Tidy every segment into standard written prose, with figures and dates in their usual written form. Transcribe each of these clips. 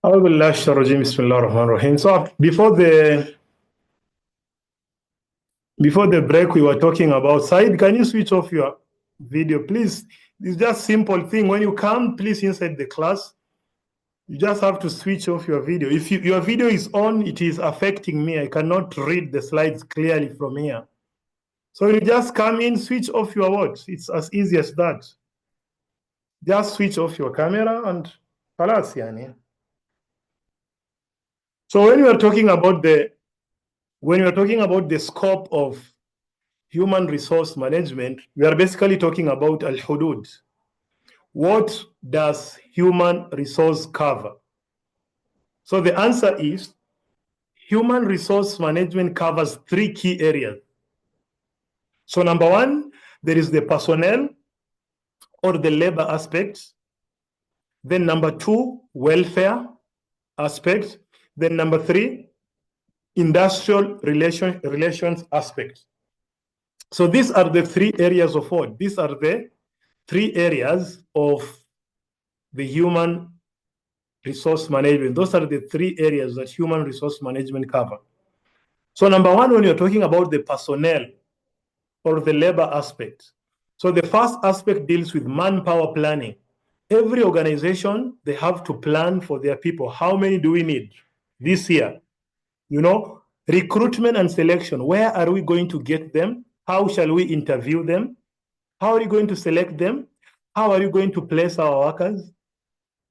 So before the break, we were talking about Said. Can you switch off your video, please? It's just simple thing. When you come, please inside the class, you just have to switch off your video. If your video is on, it is affecting me. I cannot read the slides clearly from here. So you just come in, switch off your what? It's as easy as that. Just switch off your camera and خلاص يعني. So when we are talking about the scope of human resource management, we are basically talking about al-hudud. What does human resource cover? So the answer is human resource management covers three key areas. So number one, there is the personnel or the labor aspect. Then number two, welfare aspect. Then number three, industrial relations aspect. So these are the three areas of what? These are the three areas of the human resource management. Those are the three areas that human resource management cover. So number one, when you're talking about the personnel or the labor aspect. So the first aspect deals with manpower planning. Every organization, they have to plan for their people. How many do we need this year? Recruitment and selection. Where are we going to get them? How shall we interview them? How are you going to select them? How are you going to place our workers?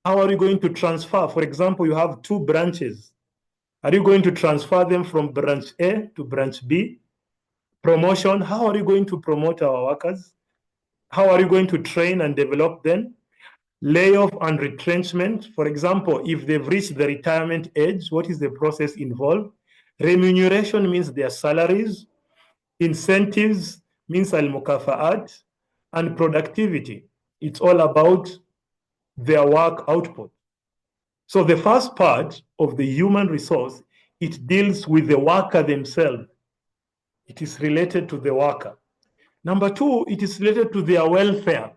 How are you going to transfer? For example, you have two branches. Are you going to transfer them from branch A to branch B? Promotion, how are you going to promote our workers? How are you going to train and develop them? Layoff and retrenchment. For example, if they've reached the retirement age, what is the process involved? Remuneration means their salaries. Incentives means al-mukafaat. And productivity, it's all about their work output. So the first part of the human resource, it deals with the worker themselves. It is related to the worker. Number two, it is related to their welfare.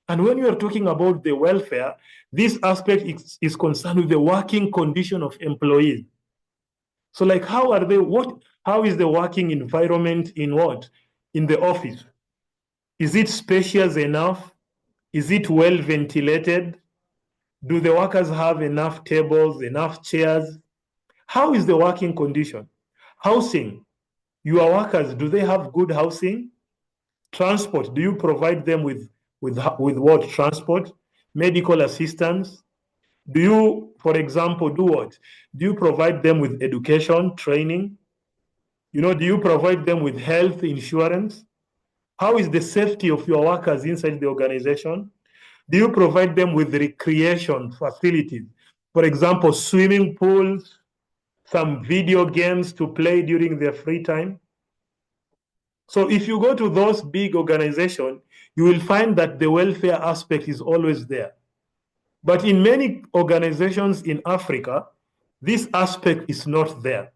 And when you are talking about the welfare, this aspect is concerned with the working condition of employees. So like how is the working environment in what? In the office? Is it spacious enough? Is it well ventilated? Do the workers have enough tables, enough chairs? How is the working condition? Housing. Your workers, do they have good housing? Transport, do you provide them with what? Transport? Medical assistance? Do you, for example, do what? Do you provide them with education, training? Do you provide them with health insurance? How is the safety of your workers inside the organization? Do you provide them with recreation facilities? For example, swimming pools, some video games to play during their free time? So if you go to those big organizations, you will find that the welfare aspect is always there. But in many organizations in Africa, this aspect is not there.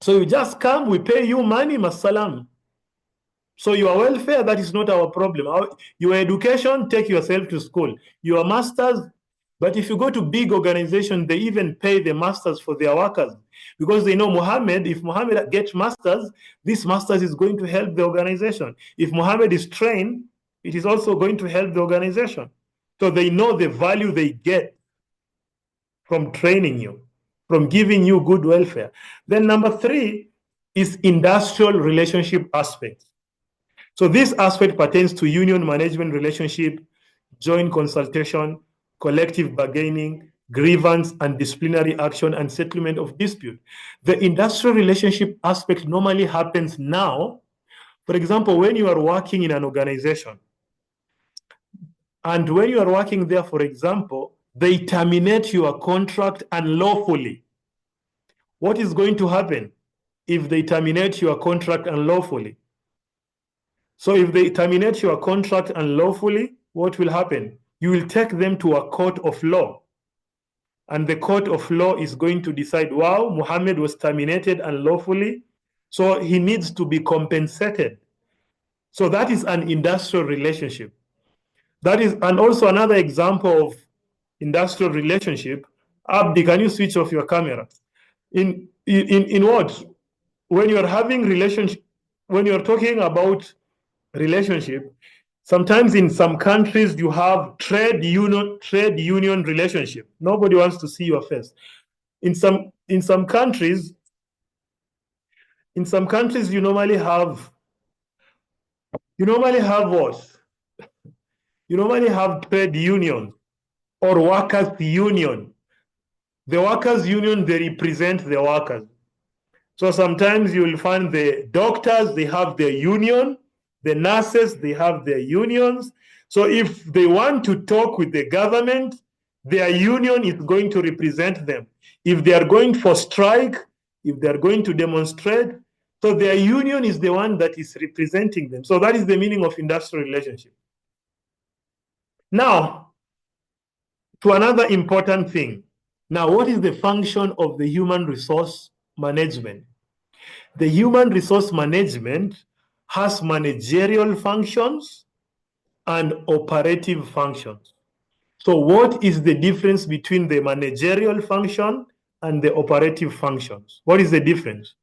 So you just come, we pay you money, masalam. So your welfare, that is not our problem. Your education, take yourself to school. Your masters, but if you go to big organizations, they even pay the masters for their workers because they know if Muhammad gets masters, this masters is going to help the organization. If Muhammad is trained, it is also going to help the organization. So they know the value they get from training you, from giving you good welfare. Then number three is industrial relationship aspect. So this aspect pertains to union management relationship, joint consultation, collective bargaining, grievance and disciplinary action, and settlement of dispute. The industrial relationship aspect normally happens now. For example, when you are working in an organization, and when you are working there, for example, they terminate your contract unlawfully. What is going to happen if they terminate your contract unlawfully? So if they terminate your contract unlawfully, what will happen? You will take them to a court of law. And the court of law is going to decide, wow, Muhammad was terminated unlawfully, so he needs to be compensated. So that is an industrial relationship. That is, and also another example of industrial relationship. Abdi, can you switch off your camera? In what? When you're having relationship, when you're talking about relationship, sometimes in some countries you have trade union relationship. Nobody wants to see your face. In some countries, you normally have what? You normally have trade union or workers union. The workers union, they represent the workers. So sometimes you'll find the doctors, they have their union, the nurses, they have their unions. So if they want to talk with the government, their union is going to represent them. If they are going for strike, if they are going to demonstrate, so their union is the one that is representing them. So that is the meaning of industrial relationship. Now, to another important thing. Now, what is the function of the human resource management? The human resource management has managerial functions and operative functions. So what is the difference between the managerial function and the operative functions? What is the difference?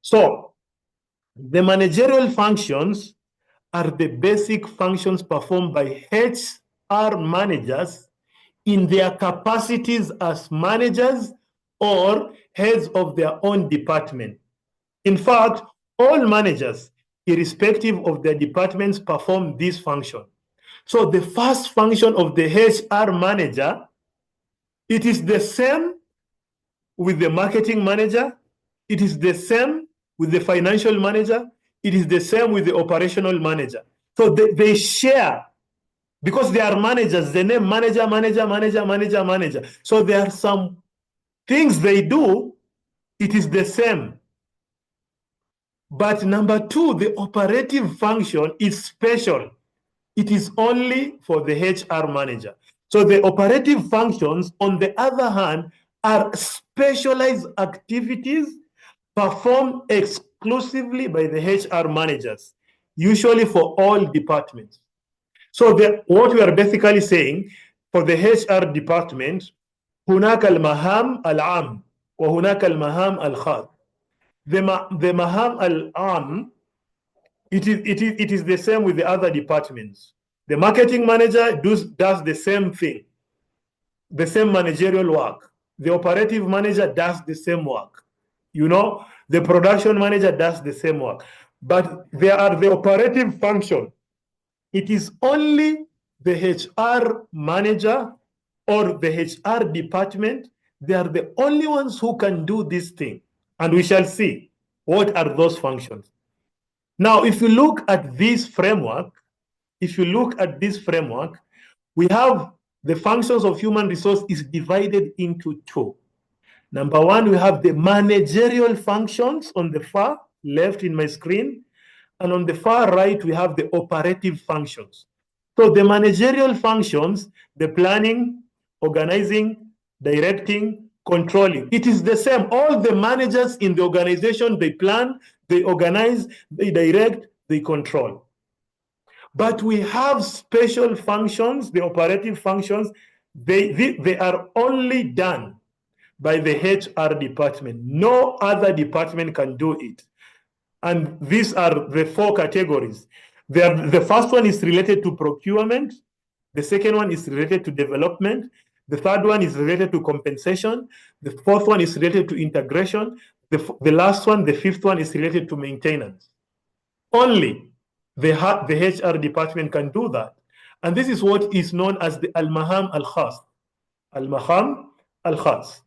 So the managerial functions are the basic functions performed by HR managers in their capacities as managers or heads of their own department. In fact, all managers, irrespective of their departments, perform this function. So the first function of the HR manager, it is the same with the marketing manager, it is the same with the financial manager, it is the same with the operational manager. So they share, because they are managers, the name manager, manager, manager, manager, manager. So there are some things they do, it is the same. But number two, the operative function is special. It is only for the HR manager. So the operative functions, on the other hand, are specialized activities performed exclusively by the HR managers, usually for all departments. So what we are basically saying, for the HR department, هناك المهام العام وهناك المهام الخاص. The maham al-am, it is the same with the other departments. The marketing manager does the same thing, the same managerial work. The operative manager does the same work. The production manager does the same work. But there are the operative function. It is only the HR manager or the HR department. They are the only ones who can do this thing. And we shall see what are those functions. Now, if you look at this framework, we have the functions of human resource is divided into two. Number one, we have the managerial functions on the far left in my screen, and on the far right, we have the operative functions. So the managerial functions, the planning, organizing, directing, controlling, it is the same. All the managers in the organization, they plan, they organize, they direct, they control. But we have special functions, the operative functions, they are only done by the HR department. No other department can do it. And these are the four categories. The first one is related to procurement. The second one is related to development. The third one is related to compensation. The fourth one is related to integration. The last one, the fifth one, is related to maintenance. Only the HR department can do that. And this is what is known as the al-maham al-khas. Al-maham al-khas.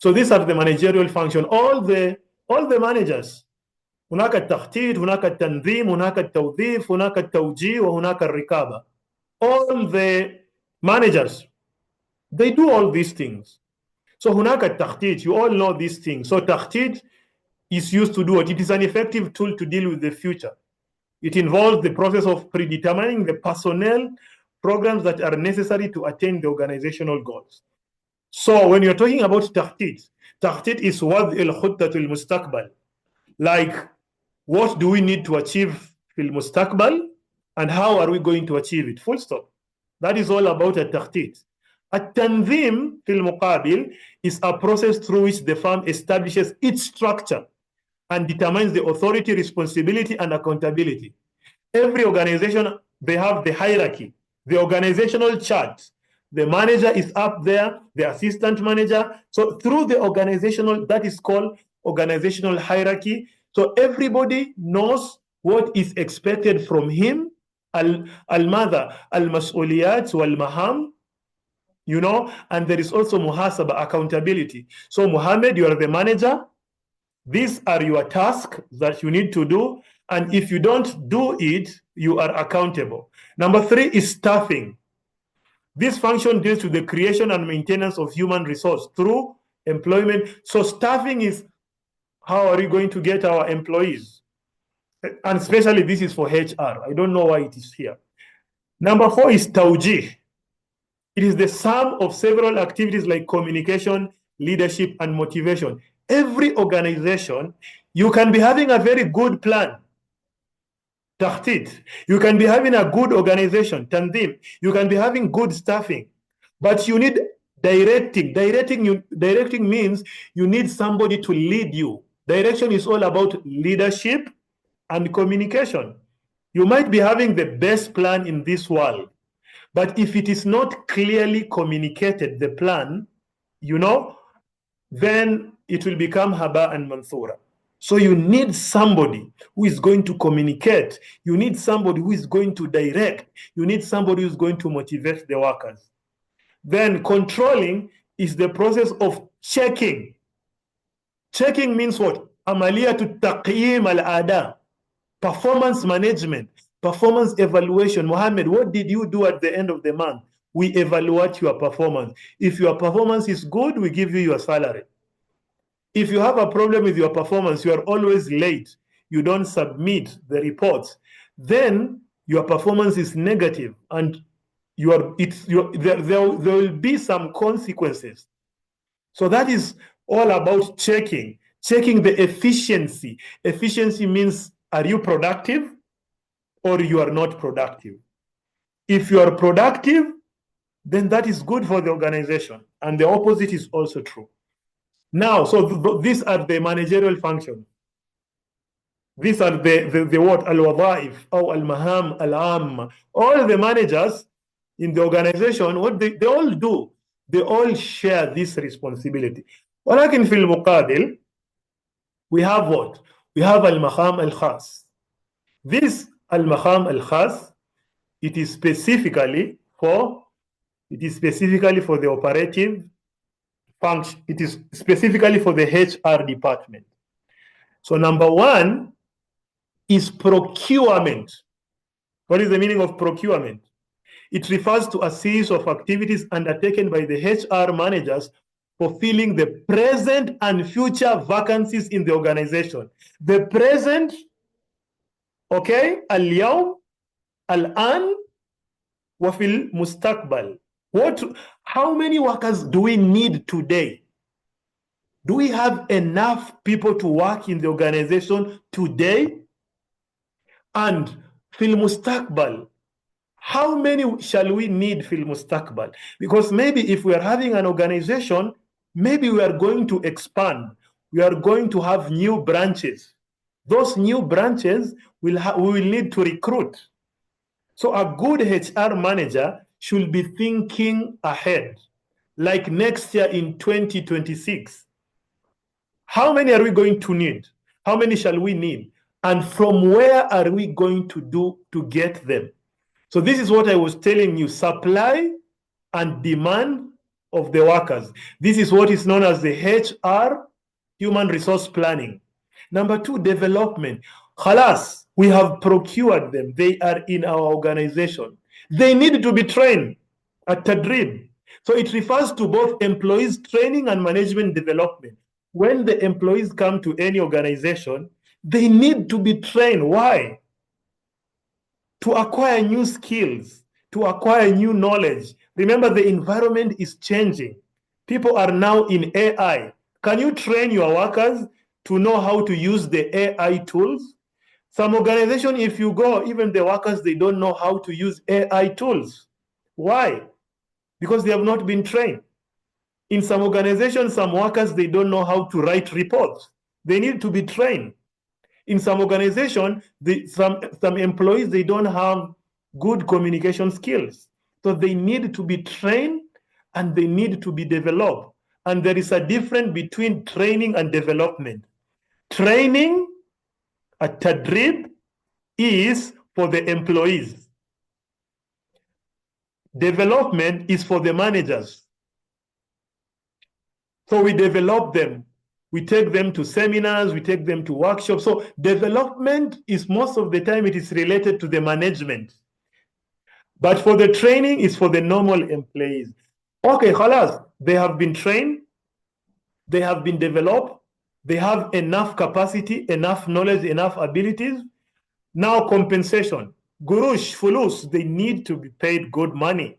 So these are the managerial function. All the managers. هناك التخطيط، هناك التنظيم، هناك التوظيف، هناك التوجيه، وهناك الرقابة. All the managers, they do all these things. So هناك التخطيط, you all know these things. So تخطيط is used to do what? It is an effective tool to deal with the future. It involves the process of predetermining the personnel programs that are necessary to attain the organizational goals. So when you're talking about تخطيط is وضع الخطة المستقبل. Like, what do we need to achieve في المستقبل and how are we going to achieve it? Full stop. That is all about a تخطيط. التنظيم في المقابل is a process through which the firm establishes its structure and determines the authority, responsibility, and accountability. Every organization, they have the hierarchy, the organizational chart. The manager is up there, the assistant manager. So through the organizational, that is called organizational hierarchy. So everybody knows what is expected from him. Al-mother, al-mas'uliyat wal-maham, you know, and there is also muhasaba, accountability. So Muhammad, you are the manager. These are your tasks that you need to do. And if you don't do it, you are accountable. Number 3 is staffing. This function deals with the creation and maintenance of human resource through employment. So staffing is how are we going to get our employees? And especially this is for HR. I don't know why it is here. Number 4 is tawjih. It is the sum of several activities like communication, leadership, and motivation. Every organization, you can be having a very good plan, tahtit. You can be having a good organization, tandim. You can be having good staffing, but you need directing. Directing means you need somebody to lead you. Direction is all about leadership and communication. You might be having the best plan in this world, but if it is not clearly communicated, the plan, you know, then it will become haba and mansura. So you need somebody who is going to communicate. You need somebody who is going to direct. You need somebody who is going to motivate the workers. Then controlling is the process of checking. Checking means what? Amaliyatu taqyim al-ada. Performance management, performance evaluation. Mohammed, what did you do at the end of the month? We evaluate your performance. If your performance is good, we give you your salary. If you have a problem with your performance, you are always late, you don't submit the reports, then your performance is negative and there will be some consequences. So that is all about checking the efficiency. Efficiency means, are you productive or you are not productive? If you are productive, then that is good for the organization. And the opposite is also true. Now, so these are the managerial functions. These are the what? Al-wadha'if or al-maham al-amma. All the managers in the organization, what they all do, they all share this responsibility. ولكن في المقابل, we have what? We have al-maham al-khas. This al-maham al-khas, it is specifically for the operative function. It is specifically for the HR department. So number 1 is procurement. What is the meaning of procurement? It refers to a series of activities undertaken by the HR managers for filling the present and future vacancies in the organization. The present, okay, al-yawm, al-an, wa fil mustaqbal. How many workers do we need today? Do we have enough people to work in the organization today? And fil mustaqbal, how many shall we need fil mustaqbal? Because maybe if we are having an organization, maybe we are going to expand. We are going to have new branches. Those new branches we will need to recruit. So a good HR manager should be thinking ahead, like next year in 2026. How many are we going to need? How many shall we need? And from where are we going to get them? So this is what I was telling you, supply and demand of the workers. This is what is known as the HR, human resource planning. Number 2, development. Khalas, we have procured them. They are in our organization. They need to be trained at Tadrib. So it refers to both employees training and management development. When the employees come to any organization, they need to be trained. Why? To acquire new skills, to acquire new knowledge. Remember, the environment is changing. People are now in AI. Can you train your workers to know how to use the AI tools? Some organization, if you go, even the workers, they don't know how to use AI tools. Why? because they have not been trained. In some organizations, some workers, they don't know how to write reports. They need to be trained. In some organization, some employees, they don't have good communication skills. So they need to be trained and they need to be developed. And there is a difference between training and development. Training at Tadrib is for the employees. Development is for the managers. So we develop them. We take them to seminars, we take them to workshops. So development is most of the time it is related to the management. But for the training, it's for the normal employees. Okay, khalas, they have been trained, they have been developed, they have enough capacity, enough knowledge, enough abilities. Now compensation. Gurush, fulus, they need to be paid good money.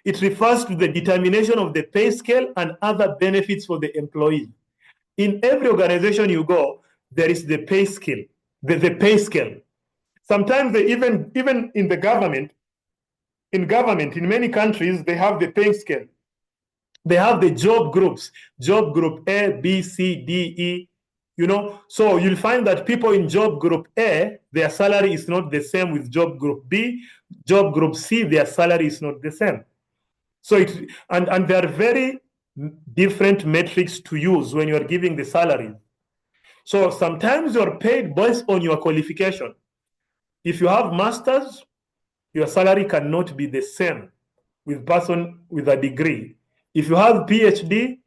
It refers to the determination of the pay scale and other benefits for the employees. In every organization you go, there is the pay scale, the pay scale. Sometimes they even in the government, in many countries, they have the pay scale. They have the job groups, job group A, B, C, D, E, So you'll find that people in job group A, their salary is not the same with job group B, job group C, their salary is not the same. So and there are very different metrics to use when you're giving the salaries. So sometimes you're paid based on your qualification. If you have masters, your salary cannot be the same with person with a degree. If you have PhD,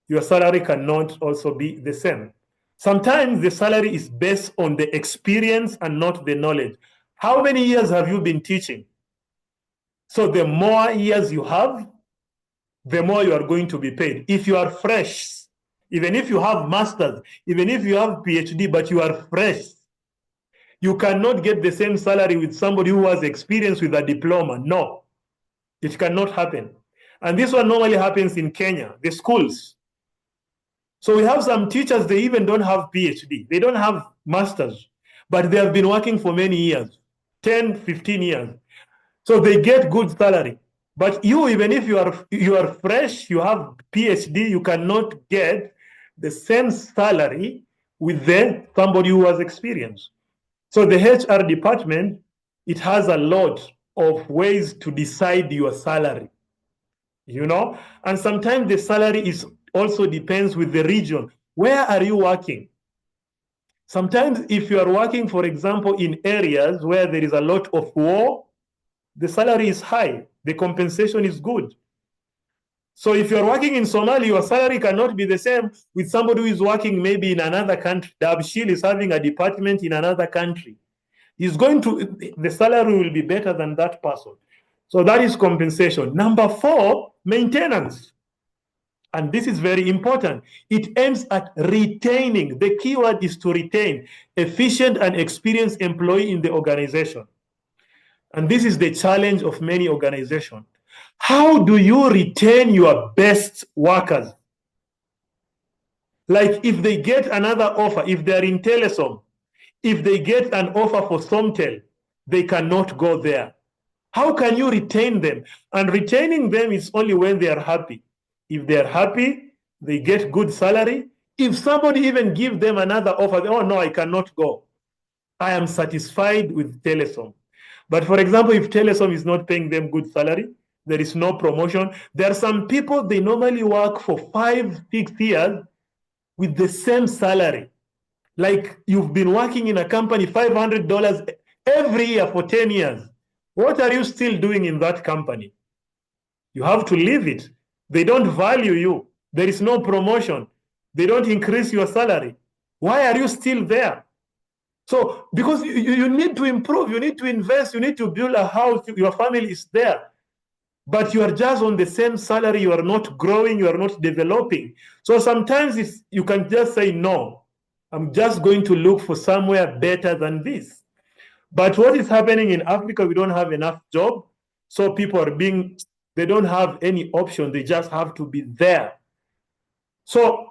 your salary cannot also be the same. Sometimes the salary is based on the experience and not the knowledge. How many years have you been teaching? So the more years you have, the more you are going to be paid. If you are fresh, even if you have masters, even if you have PhD, but you are fresh, you cannot get the same salary with somebody who has experience with a diploma. No, it cannot happen. And this one normally happens in Kenya, the schools. So we have some teachers, they even don't have PhD. They don't have masters, but they have been working for many years, 10, 15 years. So they get good salary. But you, even if you are fresh, you have PhD, you cannot get the same salary with somebody who has experience. So the HR department, it has a lot of ways to decide your salary, and sometimes the salary is also depends with the region. Where are you working? Sometimes if you are working, for example, in areas where there is a lot of war, the salary is high, the compensation is good. So if you're working in Somalia, your salary cannot be the same with somebody who is working maybe in another country. Dabshil is having a department in another country. The salary will be better than that person. So that is compensation. Number 4, maintenance. And this is very important. It aims at retaining. The key word is to retain efficient and experienced employee in the organization. And this is the challenge of many organizations. How do you retain your best workers? Like if they get another offer, if they're in Telesom, if they get an offer for Somtel, they cannot go there. How can you retain them? And retaining them is only when they are happy. If they are happy, they get good salary. If somebody even gives them another offer, oh no, I cannot go. I am satisfied with Telesom. But for example, if Telesom is not paying them good salary, there is no promotion. There are some people, they normally work for 5, 6 years with the same salary. Like you've been working in a company, $500 every year for 10 years. What are you still doing in that company? You have to leave it. They don't value you. There is no promotion. They don't increase your salary. Why are you still there? So, because you need to improve, you need to invest, you need to build a house, your family is there. But you are just on the same salary, you are not growing, you are not developing. So sometimes you can just say, no, I'm just going to look for somewhere better than this. But what is happening in Africa, we don't have enough job. So people they don't have any option. They just have to be there. So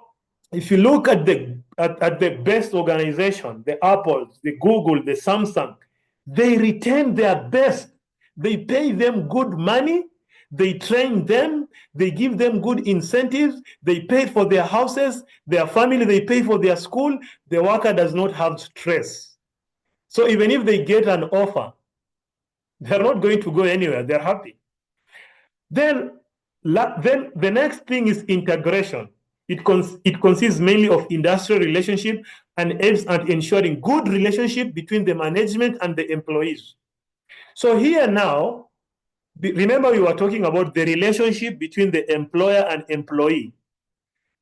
if you look at the best organization, the Apples, the Google, the Samsung, they retain their best. They pay them good money. they train them, they give them good incentives, they pay for their houses, their family, they pay for their school. The worker does not have stress. So even if they get an offer, they're not going to go anywhere. They're happy. Then the next thing is integration. It consists mainly of industrial relationship and aims at ensuring good relationship between the management and the employees. So here now, remember we were talking about the relationship between the employer and employee.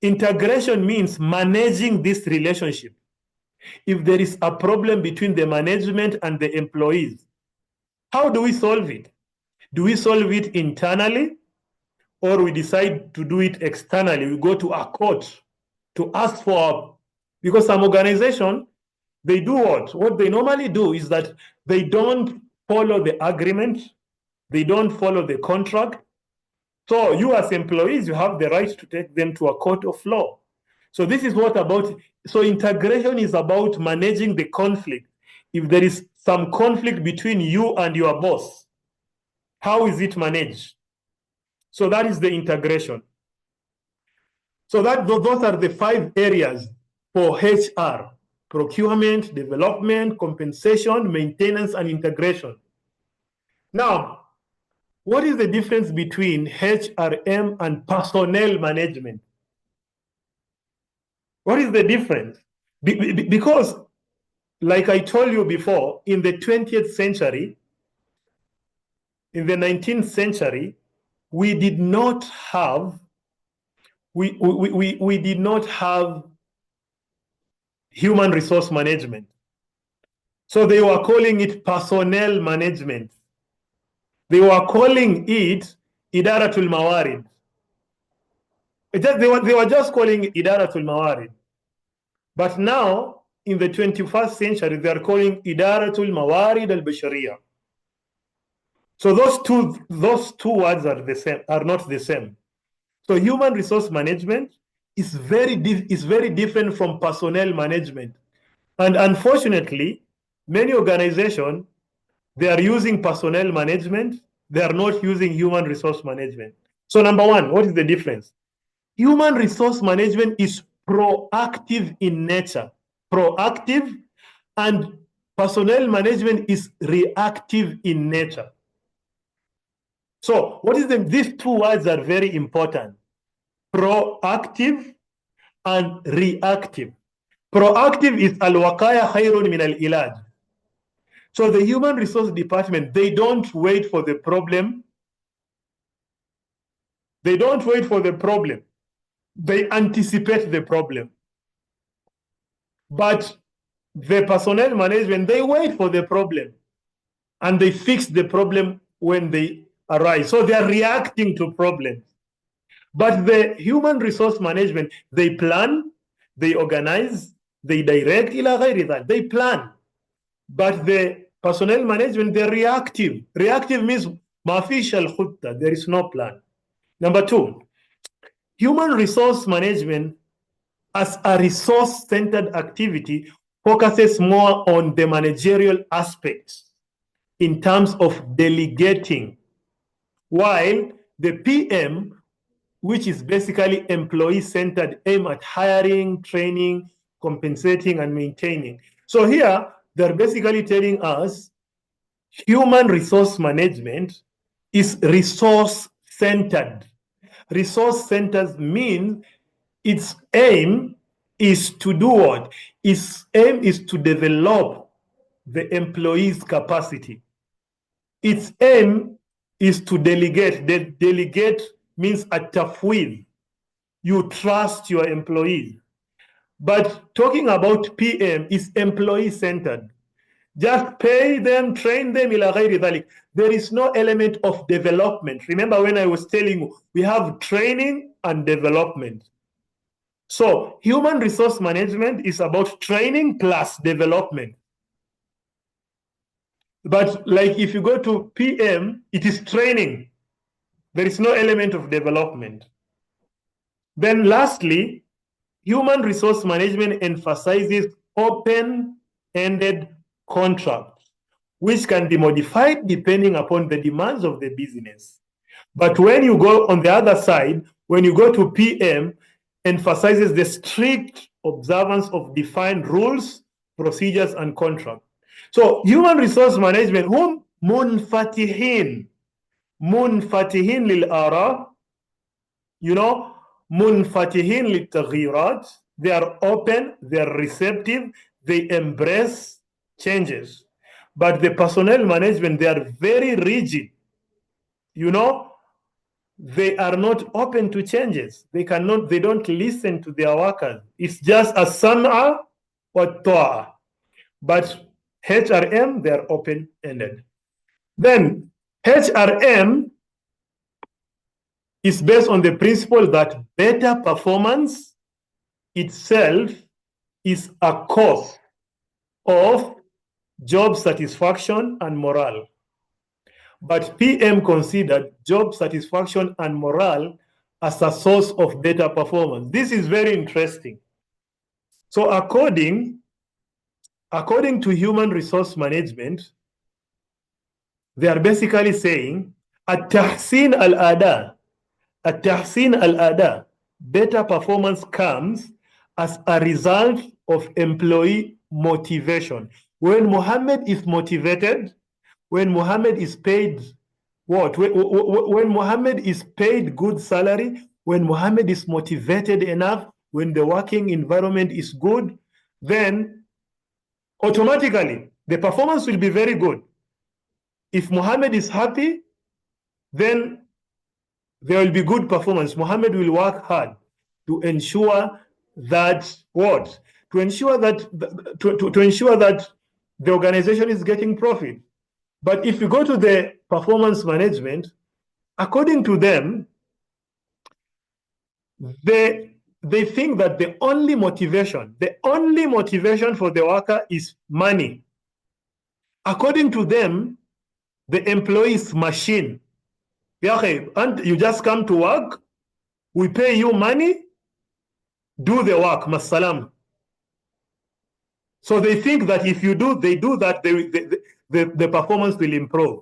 Integration means managing this relationship. If there is a problem between the management and the employees, how do we solve it? Do we solve it internally, or we decide to do it externally? We go to a court to ask for, because some organization, they do what they normally do is that they don't follow the agreement, they don't follow the contract. So you as employees, you have the right to take them to a court of law. So this is what about, so integration is about managing the conflict. If there is some conflict between you and your boss, how is it managed? So that is the integration. So those are the 5 areas for HR: procurement, development, compensation, maintenance, and integration. Now, what is the difference between HRM and personnel management? What is the difference? Because, like I told you before, in the 20th century, in the 19th century, we did not have human resource management. So they were calling it personnel management. They were calling it idaratul mawarid. They were just calling it idaratul mawarid. But now, in the 21st century, they are calling idaratul mawarid al-bashariya. So those two words are not the same. So human resource management is very different from personnel management. And unfortunately, many organizations, they are using personnel management. They are not using human resource management. So number one, what is the difference? Human resource management is proactive in nature, proactive, and personnel management is reactive in nature. So what is these 2 words are very important: proactive and reactive. Proactive is al-waqaya khayrun min al-ilaj. So the human resource department, they don't wait for the problem. They don't wait for the problem. They anticipate the problem. But the personnel management, they wait for the problem and they fix the problem when they arise. So they are reacting to problems. But the human resource management, they plan, they organize, they direct, they plan. But the personnel management, they're reactive. Reactive means there is no plan. Number 2, human resource management as a resource-centered activity focuses more on the managerial aspects in terms of delegating, while the PM, which is basically employee-centered, aim at hiring, training, compensating, and maintaining. So here, they're basically telling us human resource management is resource-centered. Resource-centered means its aim is to do what? Its aim is to develop the employee's capacity. Its aim is to delegate. Delegate means a tafwid. You trust your employees. But talking about PM is employee-centered. Just pay them, train them, ila ghayri dhalik. There is no element of development. Remember when I was telling you, we have training and development. So human resource management is about training plus development. But like if you go to PM, it is training. There is no element of development. Then lastly, human resource management emphasizes open-ended contracts, which can be modified depending upon the demands of the business. But when you go on the other side, when you go to PM, emphasizes the strict observance of defined rules, procedures, and contract. So human resource management, هم منفتحين للآراء, منفتحين للتغييرات. They are open, they are receptive, they embrace changes. But the personnel management, they are very rigid. They are not open to changes. They don't listen to their workers. It's just a sam'a or ta'a. But HRM, they are open-ended. Then HRM is based on the principle that better performance itself is a cause of job satisfaction and morale. But PM considered job satisfaction and morale as a source of better performance. This is very interesting. So according to human resource management, they are basically saying at-tahsin al-ada, better performance comes as a result of employee motivation. When Mohammed is motivated, when Mohammed is paid what? When Mohammed is paid good salary, when Mohammed is motivated enough, when the working environment is good, then automatically the performance will be very good. If Mohammed is happy, then there will be good performance. Mohammed will work hard to ensure that what? To ensure that the organization is getting profit. But if you go to the performance management, according to them, they think that the only motivation for the worker is money. According to them, the employee is machine. And you just come to work, we pay you money, do the work, masalam. So they think that if they do that, the performance will improve.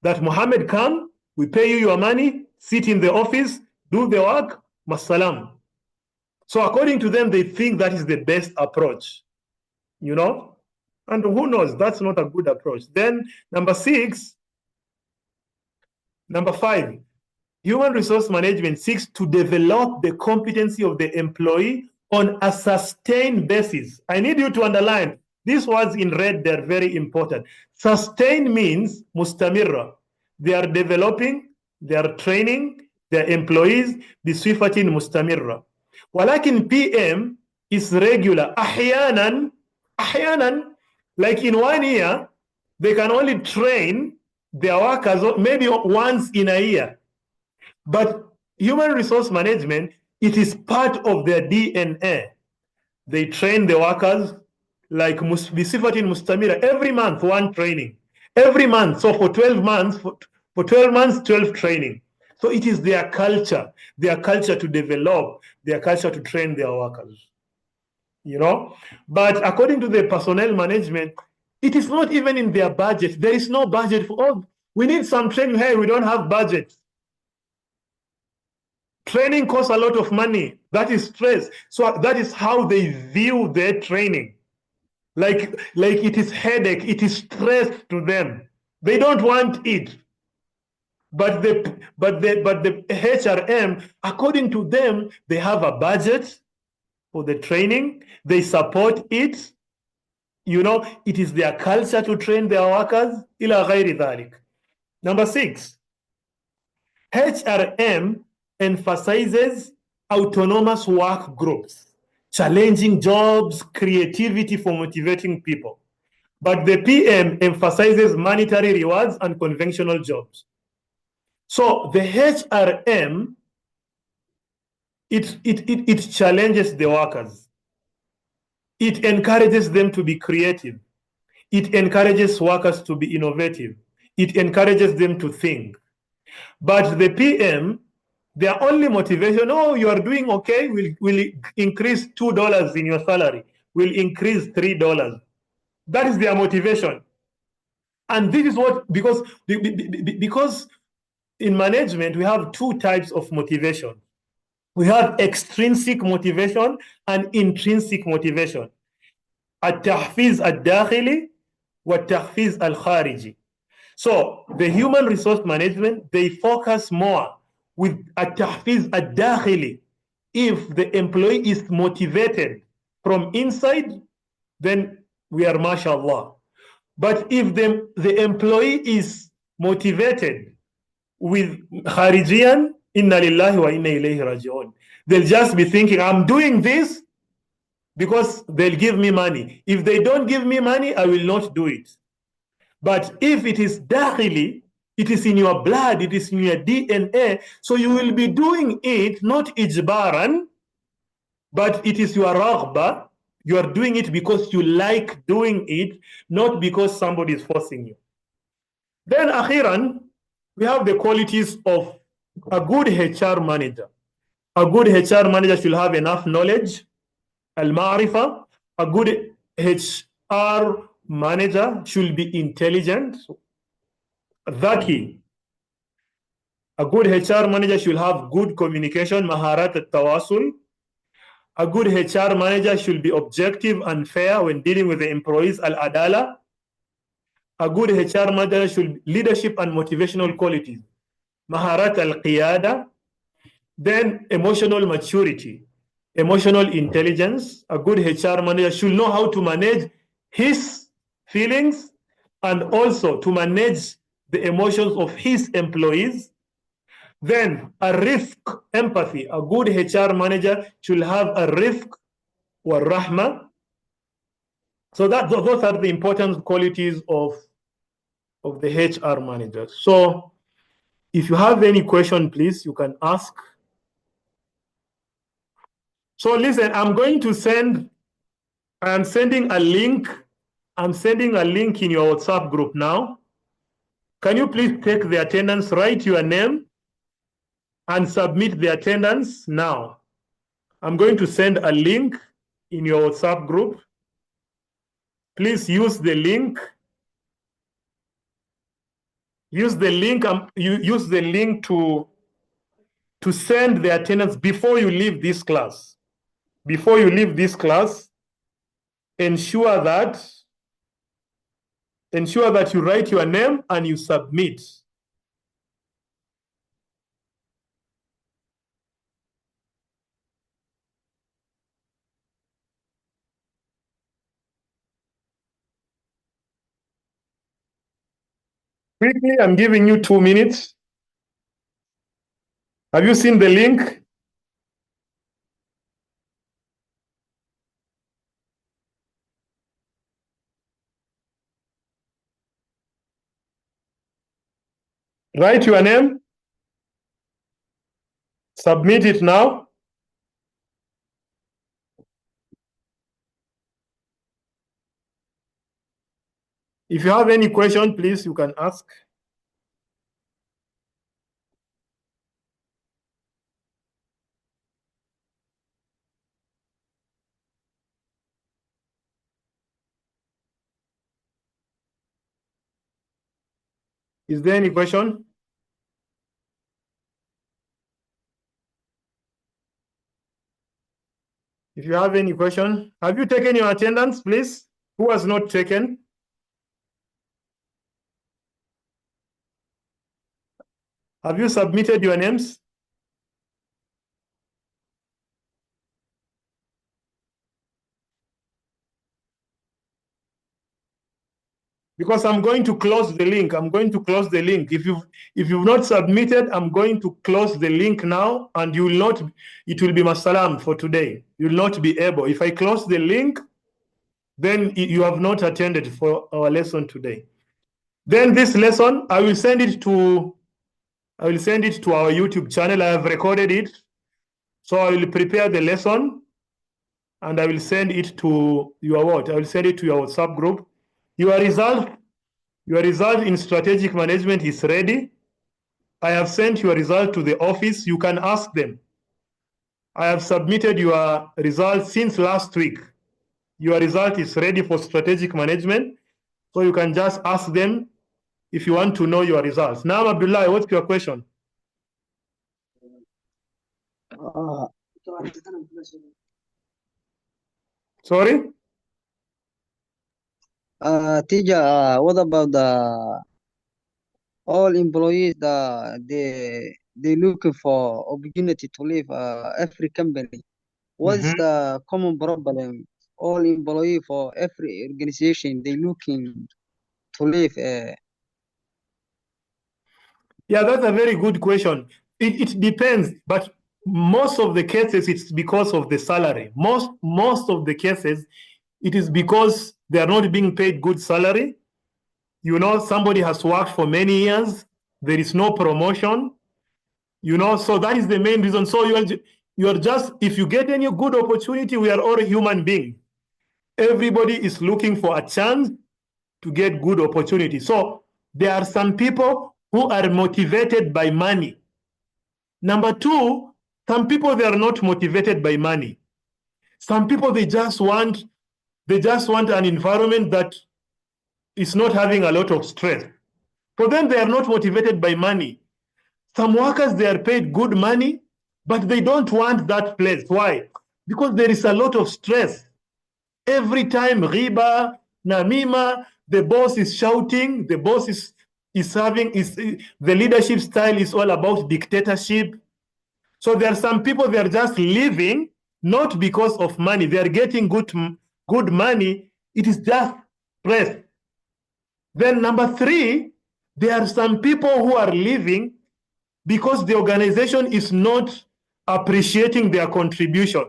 That Mohammed come, we pay you your money, sit in the office, do the work, masalam. So according to them, they think that is the best approach, and who knows, that's not a good approach. Then number 5, human resource management seeks to develop the competency of the employee on a sustained basis. I need you to underline these words in red, they're very important. Sustained means mustamirra. They are developing, they are training their employees bisifatin mustamirra. Walakin PM is regular. Ahyanan, like in 1 year, they can only train their workers maybe once in a year. But human resource management, it is part of their DNA. They train the workers like bisifatin mustamira. Every month, one training. Every month. So for 12 months, 12 training. So it is their culture to develop, their culture to train their workers. But according to the personnel management, it is not even in their budget. There is no budget for we need some training. Hey, we don't have budget. Training costs a lot of money. That is stress. So that is how they view their training. Like it is headache, it is stress to them. They don't want it. But the HRM, according to them, they have a budget for the training. They support it. It is their culture to train their workers. Ila ghairi dhalik. Number 6, HRM emphasizes autonomous work groups, challenging jobs, creativity for motivating people. But the PM emphasizes monetary rewards and conventional jobs. So the HRM, it challenges the workers. It encourages them to be creative. It encourages workers to be innovative. It encourages them to think. But the PM, their only motivation, you are doing okay, we'll increase $2 in your salary. We'll increase $3. That is their motivation. And this is what, because in management, we have two types of motivation. We have extrinsic motivation and intrinsic motivation. التحفيز الداخلي والتحفيز الخارجي. So the human resource management, they focus more with التحفيز الداخلي. If the employee is motivated from inside, then we are mashallah. But if the employee is motivated with kharijian, inna lillahi wa inna ilayhi raji'un, they'll just be thinking, I'm doing this because they'll give me money. If they don't give me money, I will not do it. But if it is dakhili, it is in your blood, it is in your DNA, so you will be doing it not ijbaran, but it is your raghba. You are doing it because you like doing it, not because somebody is forcing you. Then akhiran, we have the qualities of a good HR manager. A good HR manager should have enough knowledge, al-ma'rifa. A good HR manager should be intelligent, dhaki. A good HR manager should have good communication, maharat al-tawasul. A good HR manager should be objective and fair when dealing with the employees, al-adala. A good HR manager should leadership and motivational qualities, maharat al-qiyada. Then emotional maturity, emotional intelligence. A good HR manager should know how to manage his feelings and also to manage the emotions of his employees. Then a rifq, empathy. A good HR manager should have a rifq or rahma. So those are the important qualities of the HR manager. So if you have any question, please, you can ask. So listen, I'm sending a link. I'm sending a link in your WhatsApp group now. Can you please take the attendance, write your name, and submit the attendance now? I'm going to send a link in your WhatsApp group. Please use the link. Use the link. Use the link to send the attendance before you leave this class. Before you leave this class, ensure that you write your name and you submit. Quickly, I'm giving you 2 minutes. Have you seen the link? Write your name. Submit it now. If you have any question, please, you can ask. Is there any question? If you have any question, have you taken your attendance, please? Who has not taken? Have you submitted your names? Because I'm going to close the link. I'm going to close the link. If you've not submitted, I'm going to close the link now, and you will not. It will be masalam for today. You will not be able. If I close the link, then you have not attended for our lesson today. Then this lesson, I will send it to our YouTube channel. I have recorded it, so I will prepare the lesson, and I will send it to your what? I will send it to your WhatsApp group. Your result in strategic management is ready. I have sent your result to the office. You can ask them. I have submitted your result since last week. Your result is ready for strategic management. So you can just ask them if you want to know your results. Now, Abdullah, what's your question? Sorry? Teacher, what about the all employees they looking for opportunity to leave every company? What's Mhm. the common problem? All employee for every organization they looking to leave. Yeah, that's a very good question. It depends, but most of the cases it's because of the salary. Most of the cases it is because they are not being paid good salary. You know, somebody has worked for many years, there is no promotion, you know, so that is the main reason. So you are just, if you get any good opportunity, we are all human beings. Everybody is looking for a chance to get good opportunity. So there are some people who are motivated by money. Number two, some people they are not motivated by money. Some people they just want an environment that is not having a lot of stress. For them, they are not motivated by money. Some workers they are paid good money, but they don't want that place. Why? Because there is a lot of stress. Every time riba, namima, the boss is shouting, the boss is having is the leadership style is all about dictatorship. So there are some people they are just living not because of money. They are getting good money. It is just stress. Then number three, there are some people who are living because the organization is not appreciating their contribution.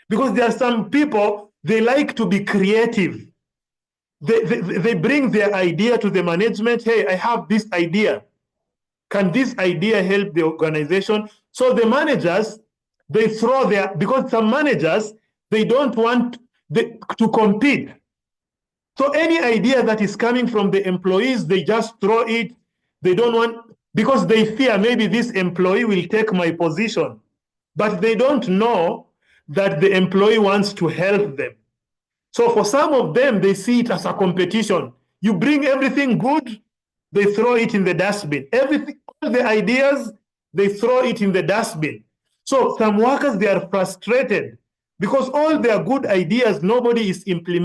Because there are some people, they like to be creative. They bring their idea to the management. Hey, I have this idea. Can this idea help the organization? So the managers, they throw their, because some managers, they don't want to compete. So any idea that is coming from the employees, they just throw it. They don't want, because they fear maybe this employee will take my position. But they don't know that the employee wants to help them. So for some of them, they see it as a competition. You bring everything good, they throw it in the dustbin. Everything, all the ideas, they throw it in the dustbin. So some workers, they are frustrated because all their good ideas, nobody is implementing.